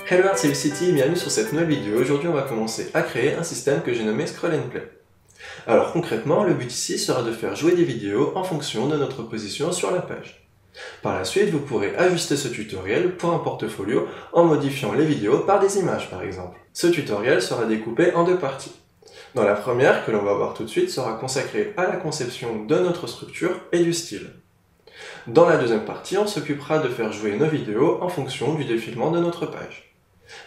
Hello Art City, bienvenue sur cette nouvelle vidéo. Aujourd'hui on va commencer à créer un système que j'ai nommé Scroll and Play. Alors concrètement, le but ici sera de faire jouer des vidéos en fonction de notre position sur la page. Par la suite, vous pourrez ajuster ce tutoriel pour un portfolio en modifiant les vidéos par des images par exemple. Ce tutoriel sera découpé en deux parties. Dans la première, que l'on va voir tout de suite, sera consacrée à la conception de notre structure et du style. Dans la deuxième partie, on s'occupera de faire jouer nos vidéos en fonction du défilement de notre page.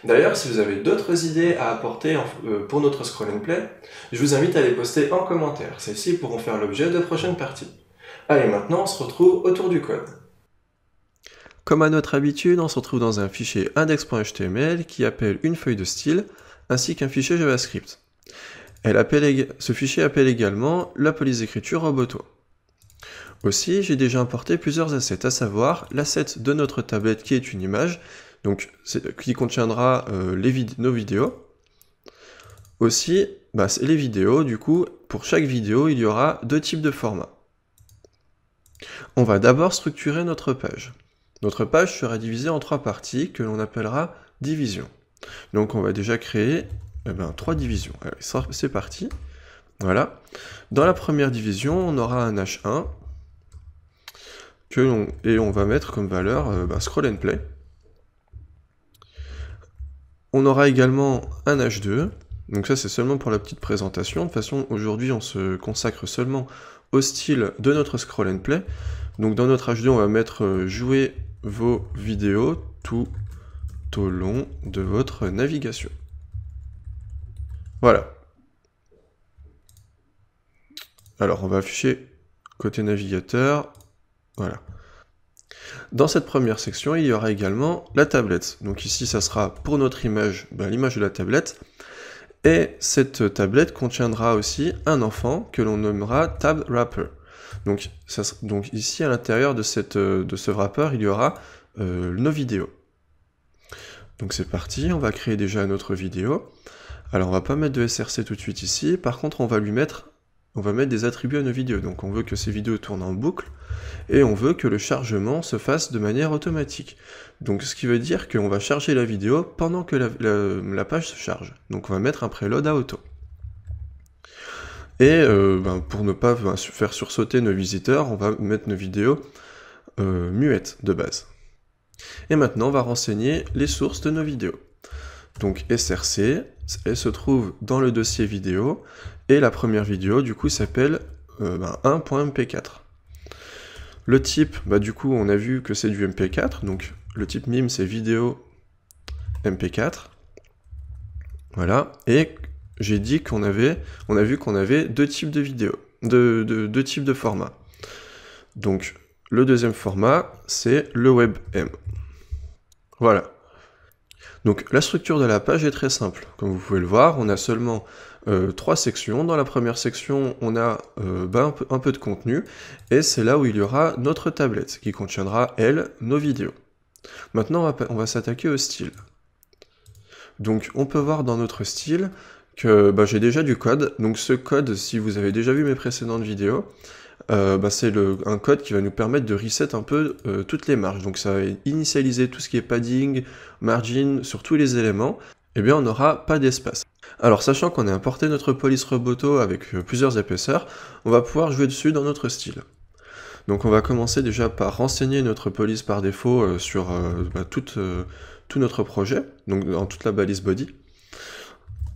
D'ailleurs, si vous avez d'autres idées à apporter pour notre Scroll and Play, je vous invite à les poster en commentaire. Celles-ci pourront faire l'objet de prochaines parties. Allez, maintenant on se retrouve autour du code. Comme à notre habitude, on se retrouve dans un fichier index.html qui appelle une feuille de style, ainsi qu'un fichier JavaScript. Ce fichier appelle également la police d'écriture Roboto. Aussi, j'ai déjà importé plusieurs assets, à savoir l'asset de notre tablette qui est une image, donc qui contiendra nos vidéos. Aussi, les vidéos, du coup, pour chaque vidéo, il y aura deux types de formats. On va d'abord structurer notre page. Notre page sera divisée en trois parties que l'on appellera divisions. Donc on va déjà créer trois divisions. Allez, c'est parti. Voilà. Dans la première division, on aura un H1 et on va mettre comme valeur Scroll and Play. On aura également un H2, donc ça c'est seulement pour la petite présentation. De toute façon, aujourd'hui on se consacre seulement au style de notre Scroll and Play. Donc dans notre H2, on va mettre jouer vos vidéos tout au long de votre navigation. Voilà. Alors on va afficher côté navigateur, voilà. Dans cette première section, il y aura également la tablette. Donc ici, ça sera pour notre image, l'image de la tablette. Et cette tablette contiendra aussi un enfant que l'on nommera Tab Wrapper. Donc ici, à l'intérieur de ce wrapper, il y aura nos vidéos. Donc c'est parti, on va créer déjà notre vidéo. Alors on va pas mettre de src tout de suite ici, par contre on va mettre des attributs à nos vidéos. Donc on veut que ces vidéos tournent en boucle, et on veut que le chargement se fasse de manière automatique. Donc ce qui veut dire qu'on va charger la vidéo pendant que la page se charge. Donc on va mettre un preload à auto. Et pour ne pas faire sursauter nos visiteurs, on va mettre nos vidéos muettes de base. Et maintenant on va renseigner les sources de nos vidéos. Donc src, elle se trouve dans le dossier vidéo, et la première vidéo du coup s'appelle 1.mp4. Le type, du coup, on a vu que c'est du MP4, donc le type MIME, c'est vidéo MP4. Voilà, et j'ai dit on a vu qu'on avait deux types de vidéos, deux types de formats. Donc, le deuxième format, c'est le WebM. Voilà. Donc, la structure de la page est très simple. Comme vous pouvez le voir, on a seulement trois sections. Dans la première section, on a un peu de contenu, et c'est là où il y aura notre tablette, qui contiendra, elle, nos vidéos. Maintenant, on va s'attaquer au style. Donc, on peut voir dans notre style que j'ai déjà du code. Donc, ce code, si vous avez déjà vu mes précédentes vidéos, c'est un code qui va nous permettre de reset un peu toutes les marges. Donc, ça va initialiser tout ce qui est padding, margin, sur tous les éléments. Eh bien, on n'aura pas d'espace. Alors, sachant qu'on a importé notre police Roboto avec plusieurs épaisseurs, on va pouvoir jouer dessus dans notre style. Donc, on va commencer déjà par renseigner notre police par défaut sur tout notre projet, donc dans toute la balise body.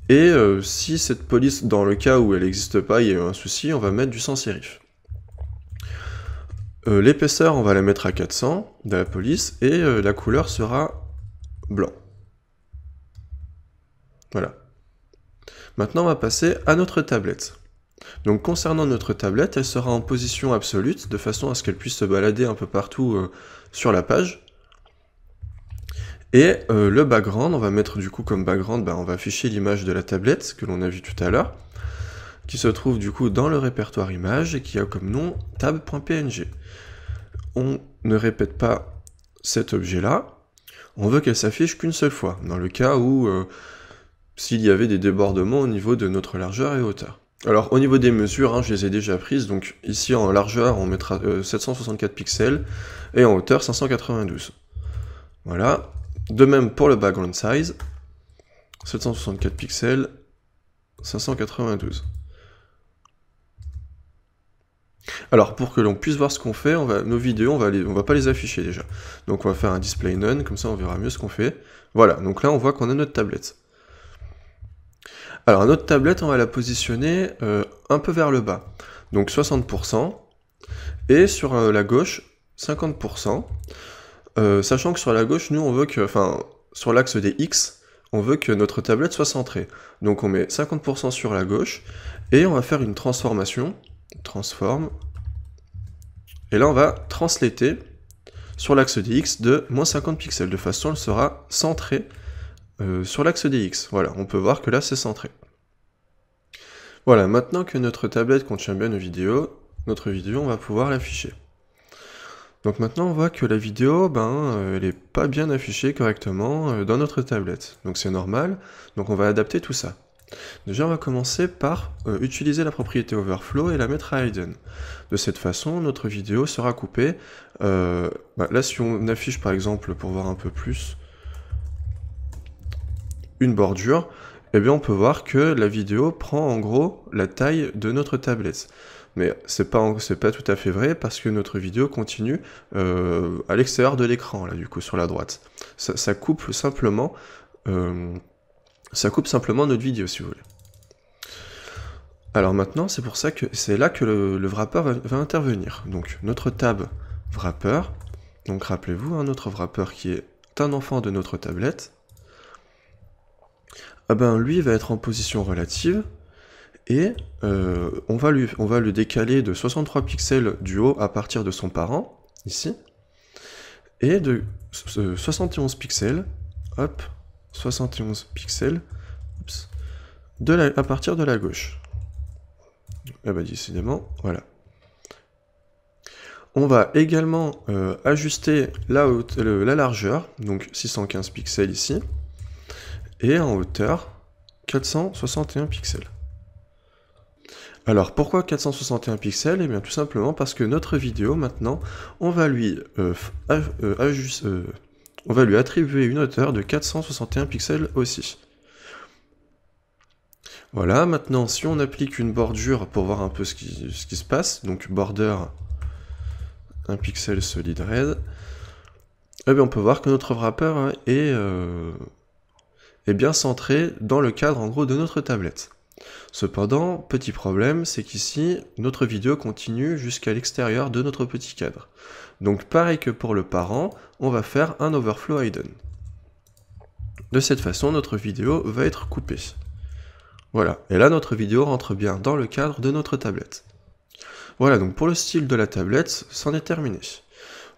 Et si cette police, dans le cas où elle n'existe pas, il y a eu un souci, on va mettre du sans serif. L'épaisseur, on va la mettre à 400 de la police, et la couleur sera blanc. Voilà. Maintenant, on va passer à notre tablette. Donc, concernant notre tablette, elle sera en position absolue, de façon à ce qu'elle puisse se balader un peu partout sur la page. Et le background, on va mettre du coup comme background, on va afficher l'image de la tablette, que l'on a vu tout à l'heure, qui se trouve du coup dans le répertoire image, et qui a comme nom tab.png. On ne répète pas cet objet-là, on veut qu'elle s'affiche qu'une seule fois, dans le cas où s'il y avait des débordements au niveau de notre largeur et hauteur. Alors au niveau des mesures, je les ai déjà prises, donc ici en largeur on mettra 764 pixels, et en hauteur 592. Voilà, De même pour le background size, 764 pixels, 592. Alors pour que l'on puisse voir ce qu'on fait, nos vidéos, on va pas les afficher déjà. Donc on va faire un display none, comme ça on verra mieux ce qu'on fait. Voilà, donc là on voit qu'on a notre tablette. Alors notre tablette, on va la positionner un peu vers le bas. Donc 60%, et sur la gauche, 50%. Sachant que sur la gauche, nous on veut que, sur l'axe des X, on veut que notre tablette soit centrée. Donc on met 50% sur la gauche, et on va faire une transformation, transform, et là on va translater sur l'axe des X de moins 50 pixels, de façon elle sera centrée sur l'axe des X. Voilà, on peut voir que là c'est centré. Voilà, maintenant que notre tablette contient bien notre vidéo, on va pouvoir l'afficher. Donc maintenant on voit que la vidéo, elle n'est pas bien affichée correctement dans notre tablette. Donc c'est normal, donc on va adapter tout ça. Déjà on va commencer par utiliser la propriété overflow et la mettre à hidden. De cette façon, notre vidéo sera coupée. Là si on affiche par exemple, pour voir un peu plus, une bordure, eh bien on peut voir que la vidéo prend en gros la taille de notre tablette. Mais c'est pas tout à fait vrai parce que notre vidéo continue à l'extérieur de l'écran, là du coup sur la droite. Ça coupe simplement notre vidéo si vous voulez. Alors maintenant c'est là que le wrapper va intervenir. Donc notre tab wrapper, donc rappelez-vous, notre wrapper qui est un enfant de notre tablette, lui va être en position relative. Et on va le décaler de 63 pixels du haut à partir de son parent, ici, et de 71 pixels, hop, 71 pixels, oups, à partir de la gauche. Décidément, voilà. On va également ajuster la largeur, donc 615 pixels ici, et en hauteur, 461 pixels. Alors pourquoi 461 pixels? Eh bien tout simplement parce que notre vidéo maintenant, on va lui attribuer une hauteur de 461 pixels aussi. Voilà, maintenant si on applique une bordure pour voir un peu ce qui se passe, donc border 1 pixel solid red, eh bien on peut voir que notre wrapper est bien centré dans le cadre en gros de notre tablette. Cependant, petit problème, c'est qu'ici, notre vidéo continue jusqu'à l'extérieur de notre petit cadre. Donc pareil que pour le parent, on va faire un overflow hidden. De cette façon, notre vidéo va être coupée. Voilà, et là notre vidéo rentre bien dans le cadre de notre tablette. Voilà, donc pour le style de la tablette, c'en est terminé.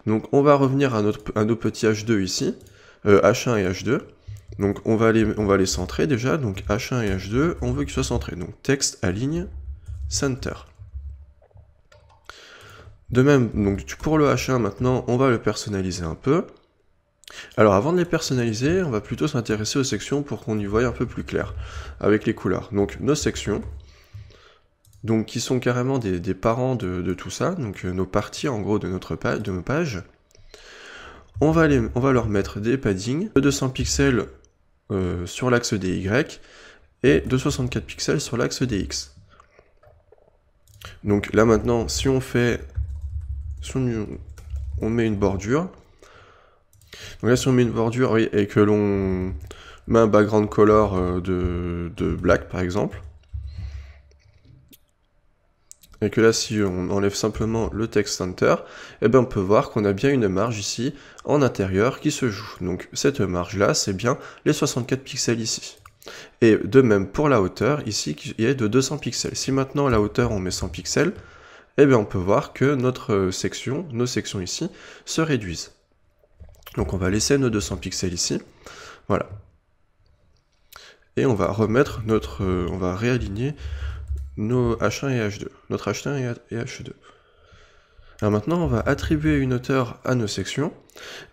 Donc on va revenir à nos petits H2 ici, H1 et H2. Donc on va les centrer déjà, donc H1 et H2, on veut qu'ils soient centrés. Donc texte, aligne, center. De même, donc pour le H1 maintenant, on va le personnaliser un peu. Alors avant de les personnaliser, on va plutôt s'intéresser aux sections pour qu'on y voie un peu plus clair, avec les couleurs. Donc nos sections, donc qui sont carrément des parents de tout ça, donc nos parties en gros de nos pages. On va leur mettre des paddings de 200 pixels sur l'axe des Y et de 64 pixels sur l'axe des X. Donc là maintenant, si on met une bordure, donc là si on met une bordure et que l'on met un background color de black par exemple, et que là si on enlève simplement le text center, eh bien on peut voir qu'on a bien une marge ici en intérieur qui se joue. Donc cette marge là c'est bien les 64 pixels ici. Et de même pour la hauteur ici qui est de 200 pixels. Si maintenant la hauteur on met 100 pixels, eh bien on peut voir que nos sections ici se réduisent. Donc on va laisser nos 200 pixels ici, voilà. Et on va remettre on va réaligner nos H1 et H2, notre H1 et H2. Alors maintenant, on va attribuer une hauteur à nos sections,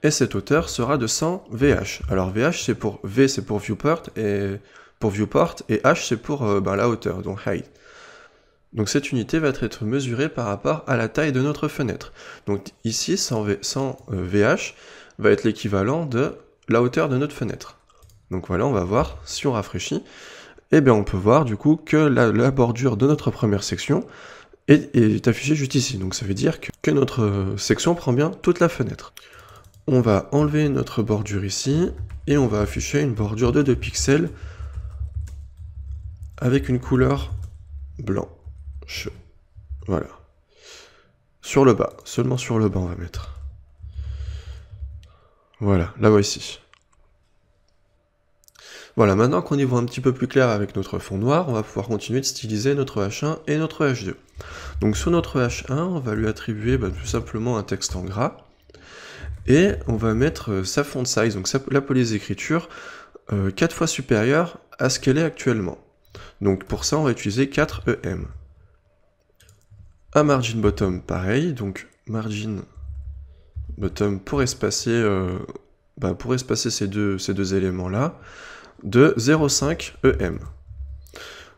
et cette hauteur sera de 100 VH. Alors VH, c'est pour viewport, et H, c'est pour la hauteur, donc height. Donc cette unité va être mesurée par rapport à la taille de notre fenêtre. Donc ici, 100 VH va être l'équivalent de la hauteur de notre fenêtre. Donc voilà, on va voir, si on rafraîchit, eh bien on peut voir du coup que la bordure de notre première section est affichée juste ici. Donc ça veut dire que notre section prend bien toute la fenêtre. On va enlever notre bordure ici, et on va afficher une bordure de 2 pixels avec une couleur blanche. Voilà. Sur le bas, seulement sur le bas on va mettre. Voilà, la voici. Voilà, maintenant qu'on y voit un petit peu plus clair avec notre fond noir, on va pouvoir continuer de styliser notre H1 et notre H2. Donc sur notre H1, on va lui attribuer tout simplement un texte en gras, et on va mettre sa font size, donc la police d'écriture, 4 fois supérieure à ce qu'elle est actuellement. Donc pour ça, on va utiliser 4 EM. Un margin bottom pareil, donc margin bottom pour espacer, ces deux éléments-là, de 0,5 EM.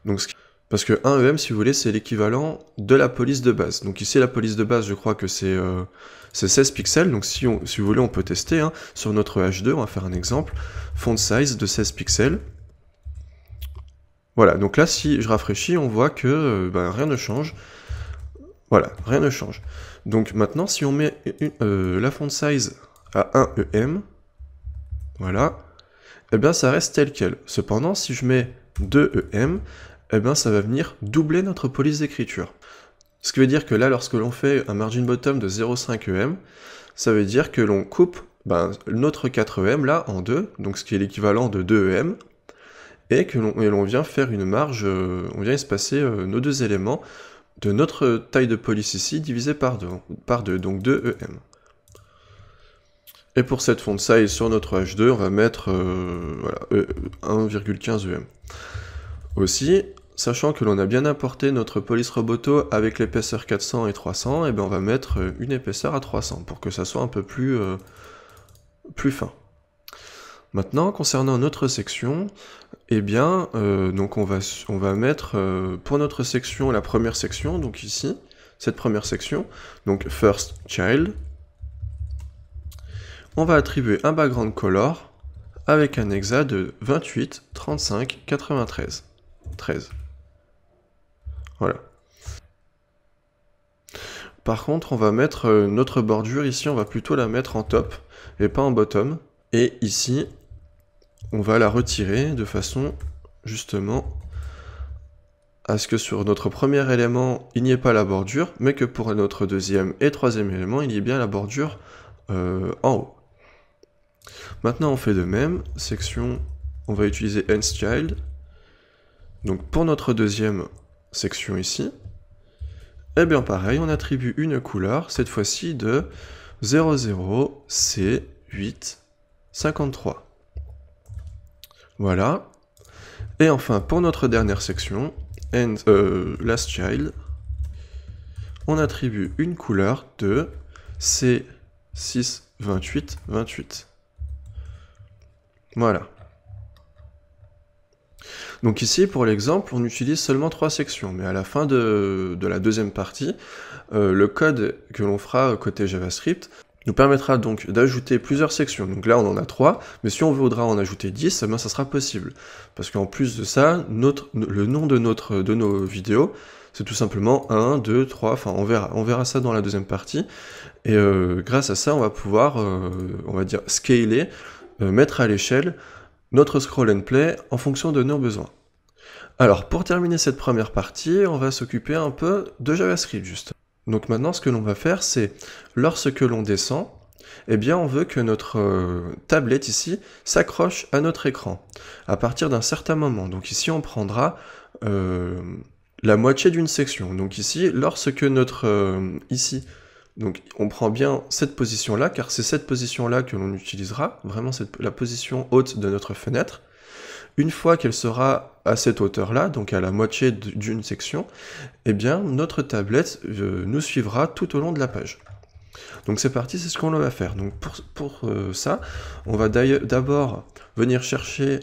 Donc, parce que 1 EM, si vous voulez, c'est l'équivalent de la police de base. Donc ici, la police de base, je crois que c'est 16 pixels. Donc si vous voulez, on peut tester. Hein. Sur notre H2, on va faire un exemple. Font size de 16 pixels. Voilà, donc là, si je rafraîchis, on voit que rien ne change. Voilà, rien ne change. Donc maintenant, si on met la font size à 1 EM, voilà, eh bien ça reste tel quel. Cependant, si je mets 2 EM, eh bien ça va venir doubler notre police d'écriture. Ce qui veut dire que là, lorsque l'on fait un margin bottom de 0,5 EM, ça veut dire que l'on coupe notre 4 EM là en deux, donc ce qui est l'équivalent de 2 EM, et que l'on vient faire une marge, on vient espacer nos deux éléments de notre taille de police ici divisé par 2, donc 2 EM. Et pour cette font size sur notre H2, on va mettre 1,15 EM. Aussi, sachant que l'on a bien importé notre police roboto avec l'épaisseur 400 et 300, et bien on va mettre une épaisseur à 300 pour que ça soit un peu plus fin. Maintenant, concernant notre section, eh bien, donc on va mettre pour notre section, la première section, donc ici, cette première section, donc first child, on va attribuer un background color avec un hexa de 28, 35, 93. 13. Voilà. Par contre, on va mettre notre bordure ici, on va plutôt la mettre en top et pas en bottom. Et ici, on va la retirer de façon justement à ce que sur notre premier élément, il n'y ait pas la bordure, mais que pour notre deuxième et troisième élément, il y ait bien la bordure en haut. Maintenant, on fait de même. Section, on va utiliser nthchild. Donc pour notre deuxième section ici, eh bien pareil, on attribue une couleur, cette fois-ci de 00C853. Voilà. Et enfin, pour notre dernière section, last child, on attribue une couleur de C62828. Voilà. Donc ici, pour l'exemple, on utilise seulement 3 sections, mais à la fin de la deuxième partie, le code que l'on fera côté JavaScript nous permettra donc d'ajouter plusieurs sections. Donc là, on en a 3, mais si on voudra en ajouter 10, eh bien, ça sera possible. Parce qu'en plus de ça, le nom de nos vidéos, c'est tout simplement 1, 2, 3, enfin on verra ça dans la deuxième partie. Et grâce à ça, on va pouvoir, on va dire, scaler, mettre à l'échelle notre scroll and play en fonction de nos besoins. Alors, pour terminer cette première partie, on va s'occuper un peu de JavaScript, juste. Donc maintenant, ce que l'on va faire, c'est, lorsque l'on descend, eh bien, on veut que notre tablette, ici, s'accroche à notre écran, à partir d'un certain moment. Donc ici, on prendra la moitié d'une section. Donc ici, lorsque ici, donc on prend bien cette position-là, car c'est cette position-là que l'on utilisera, vraiment la position haute de notre fenêtre. Une fois qu'elle sera à cette hauteur-là, donc à la moitié d'une section, eh bien notre tablette nous suivra tout au long de la page. Donc c'est parti, c'est ce qu'on va faire. Donc pour ça, on va d'abord venir chercher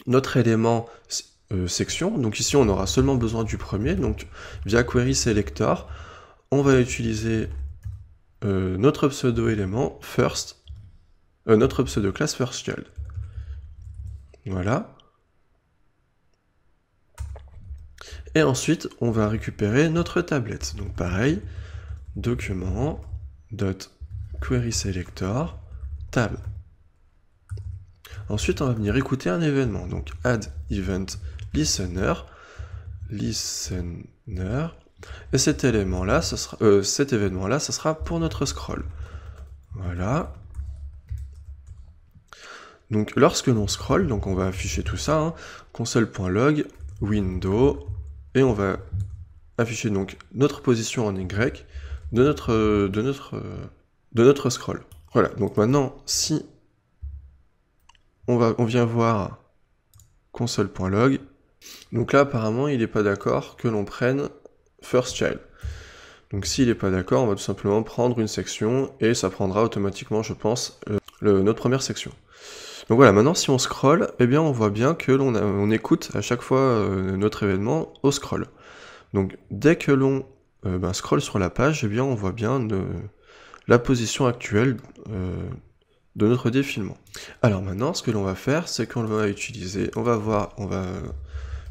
notre élément section. Donc ici on aura seulement besoin du premier, donc via query selector, on va utiliser notre pseudo-élément first, notre pseudo-classe firstChild. Voilà. Et ensuite, on va récupérer notre tablette. Donc pareil, document, .querySelector, tab. Ensuite, on va venir écouter un événement. Donc add event listener, et cet élément-là, cet événement-là, ça sera pour notre scroll. Voilà. Donc lorsque l'on scroll, donc on va afficher tout ça, hein, console.log, window, et on va afficher donc notre position en Y de notre scroll. Voilà, donc maintenant, si on vient voir console.log, donc là apparemment il n'est pas d'accord que l'on prenne firstChild. Donc s'il n'est pas d'accord, on va tout simplement prendre une section, et ça prendra automatiquement, je pense, notre première section. Donc voilà, maintenant si on scroll, eh bien on voit bien que on écoute à chaque fois notre événement au scroll. Donc dès que l'on scroll sur la page, eh bien on voit bien la position actuelle de notre défilement. Alors maintenant, ce que l'on va faire, c'est qu'on va utiliser, on va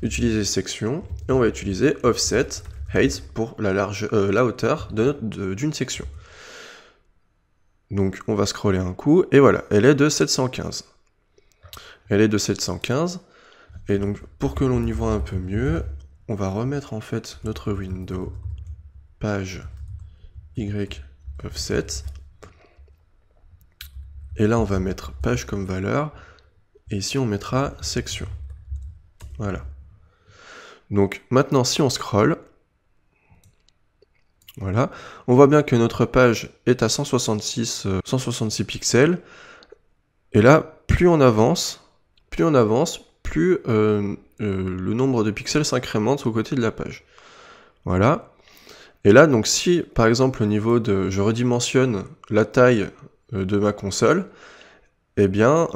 utiliser section, et on va utiliser offset height pour la hauteur d'une section. Donc on va scroller un coup, et voilà, elle est de 715. Elle est de 715, et donc pour que l'on y voit un peu mieux, on va remettre en fait notre window page y offset, et là on va mettre page comme valeur, et ici on mettra section. Voilà. Donc maintenant si on scrolle, voilà, on voit bien que notre page est à 166 pixels, et là plus on avance, plus le nombre de pixels s'incrémente aux côtés de la page. Voilà. Et là, donc si, par exemple, au niveau je redimensionne la taille de ma console, eh bien,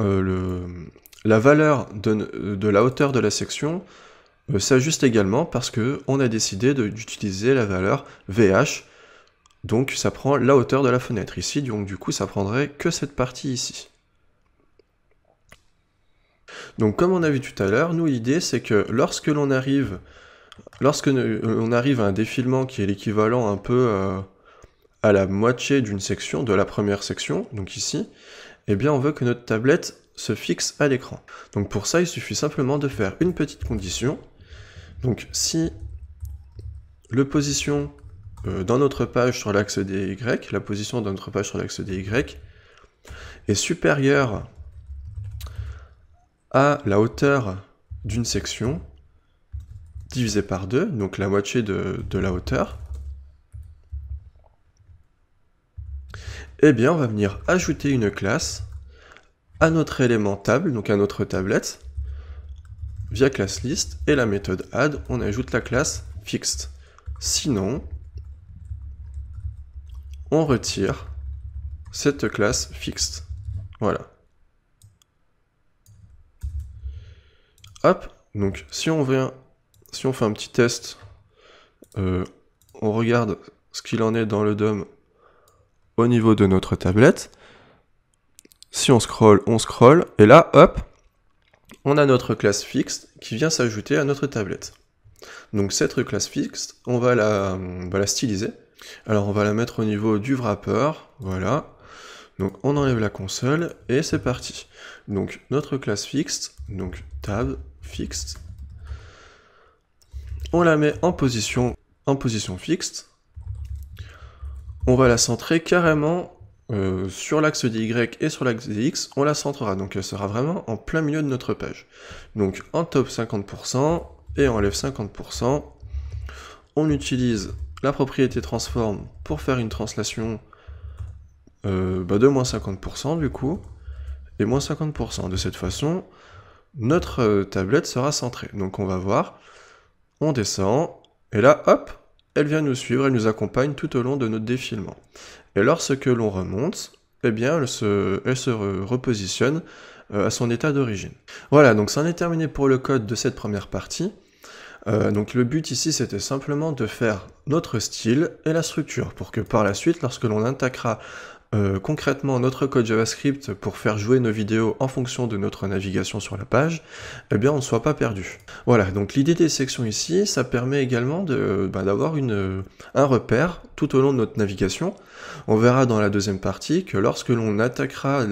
la valeur de la hauteur de la section s'ajuste également parce qu'on a décidé d'utiliser la valeur VH, donc ça prend la hauteur de la fenêtre ici, donc du coup, ça prendrait que cette partie ici. Donc comme on a vu tout à l'heure, nous l'idée c'est que lorsque l'on arrive à un défilement qui est l'équivalent un peu à la moitié d'une section, de la première section, donc ici, eh bien on veut que notre tablette se fixe à l'écran. Donc pour ça, il suffit simplement de faire une petite condition. Donc si la position dans notre page sur l'axe DY, est supérieure à la hauteur d'une section divisé par 2, donc la moitié de la hauteur, eh bien on va venir ajouter une classe à notre élément table, donc à notre tablette, via class list, et la méthode add, on ajoute la classe fixed. Sinon, on retire cette classe fixed. Voilà. Hop, donc si on fait un petit test, on regarde ce qu'il en est dans le DOM au niveau de notre tablette. Si on scroll, et là, hop, on a notre classe fixed qui vient s'ajouter à notre tablette. Donc cette classe fixed, on va la styliser. Alors on va la mettre au niveau du wrapper, voilà. Donc on enlève la console, et c'est parti. Donc notre classe fixed, donc tab fixed, on la met en position fixed. On va la centrer carrément sur l'axe des Y et sur l'axe des X, on la centrera, donc elle sera vraiment en plein milieu de notre page. Donc en top 50% et en left 50%, on utilise la propriété transform pour faire une translation de moins 50% du coup, et moins 50%. De cette façon, notre tablette sera centrée. Donc on va voir, on descend, et là, hop, elle vient nous suivre, elle nous accompagne tout au long de notre défilement. Et lorsque l'on remonte, eh bien, elle se repositionne à son état d'origine. Voilà, donc ça en est terminé pour le code de cette première partie. Donc le but ici, c'était simplement de faire notre style et la structure, pour que par la suite, lorsque l'on attaquera concrètement notre code JavaScript pour faire jouer nos vidéos en fonction de notre navigation sur la page, eh bien on ne soit pas perdu. Voilà, donc l'idée des sections ici, ça permet également d'avoir un repère tout au long de notre navigation. On verra dans la deuxième partie que lorsque l'on attaquera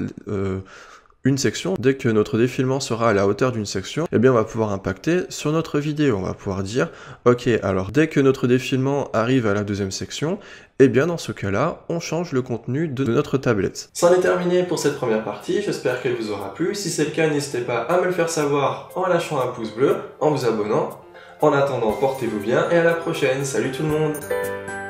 une section, dès que notre défilement sera à la hauteur d'une section, eh bien on va pouvoir impacter sur notre vidéo. On va pouvoir dire, ok, alors dès que notre défilement arrive à la deuxième section, eh bien dans ce cas-là, on change le contenu de notre tablette. C'en est terminé pour cette première partie, j'espère qu'elle vous aura plu. Si c'est le cas, n'hésitez pas à me le faire savoir en lâchant un pouce bleu, en vous abonnant. En attendant, portez-vous bien et à la prochaine. Salut tout le monde!